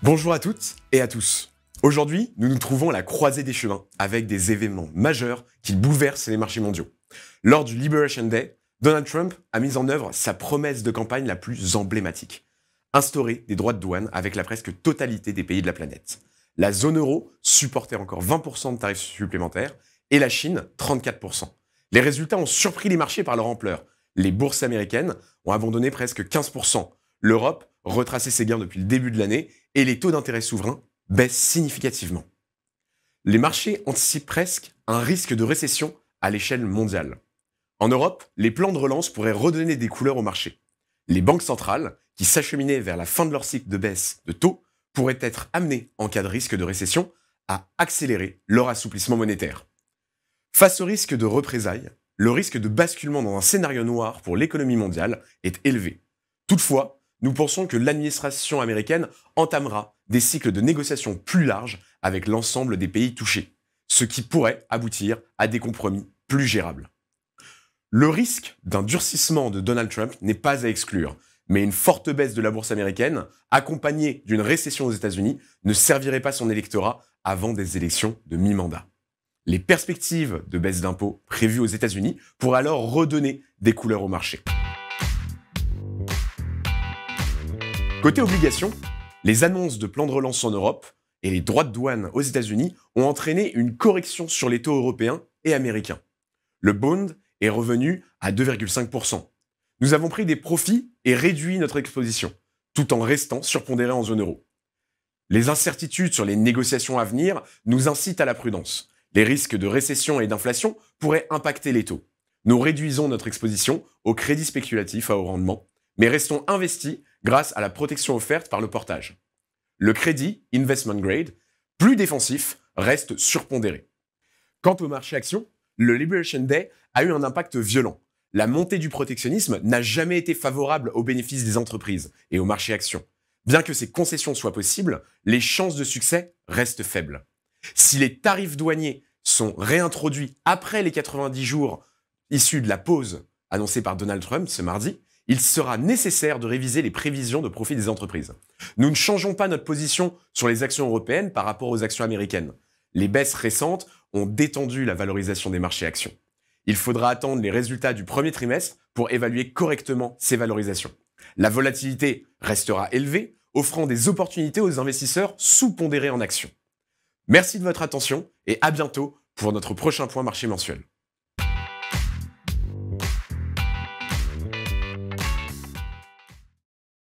Bonjour à toutes et à tous. Aujourd'hui, nous nous trouvons à la croisée des chemins avec des événements majeurs qui bouleversent les marchés mondiaux. Lors du Liberation Day, Donald Trump a mis en œuvre sa promesse de campagne la plus emblématique. Instaurer des droits de douane avec la presque totalité des pays de la planète. La zone euro supportait encore 20% de tarifs supplémentaires et la Chine 34%. Les résultats ont surpris les marchés par leur ampleur. Les bourses américaines ont abandonné presque 15%. L'Europe retraçait ses gains depuis le début de l'année et les taux d'intérêt souverains baissent significativement. Les marchés anticipent presque un risque de récession à l'échelle mondiale. En Europe, les plans de relance pourraient redonner des couleurs au marché. Les banques centrales, qui s'acheminaient vers la fin de leur cycle de baisse de taux, pourraient être amenées, en cas de risque de récession, à accélérer leur assouplissement monétaire. Face au risque de représailles, le risque de basculement dans un scénario noir pour l'économie mondiale est élevé. Toutefois, nous pensons que l'administration américaine entamera des cycles de négociations plus larges avec l'ensemble des pays touchés, ce qui pourrait aboutir à des compromis plus gérables. Le risque d'un durcissement de Donald Trump n'est pas à exclure, mais une forte baisse de la bourse américaine, accompagnée d'une récession aux États-Unis, ne servirait pas son électorat avant des élections de mi-mandat. Les perspectives de baisse d'impôts prévues aux États-Unis pourraient alors redonner des couleurs au marché. Côté obligations, les annonces de plans de relance en Europe et les droits de douane aux États-Unis ont entraîné une correction sur les taux européens et américains. Le bond est revenu à 2,5%. Nous avons pris des profits et réduit notre exposition, tout en restant surpondérés en zone euro. Les incertitudes sur les négociations à venir nous incitent à la prudence. Les risques de récession et d'inflation pourraient impacter les taux. Nous réduisons notre exposition au crédit spéculatif à haut rendement, mais restons investis grâce à la protection offerte par le portage. Le crédit investment grade, plus défensif, reste surpondéré. Quant au marché actions, le Liberation Day a eu un impact violent. La montée du protectionnisme n'a jamais été favorable aux bénéfices des entreprises et au marché actions. Bien que ces concessions soient possibles, les chances de succès restent faibles. Si les tarifs douaniers sont réintroduits après les 90 jours issus de la pause annoncée par Donald Trump ce mardi, il sera nécessaire de réviser les prévisions de profit des entreprises. Nous ne changeons pas notre position sur les actions européennes par rapport aux actions américaines. Les baisses récentes ont détendu la valorisation des marchés actions. Il faudra attendre les résultats du premier trimestre pour évaluer correctement ces valorisations. La volatilité restera élevée, offrant des opportunités aux investisseurs sous-pondérés en actions. Merci de votre attention et à bientôt pour notre prochain point marché mensuel.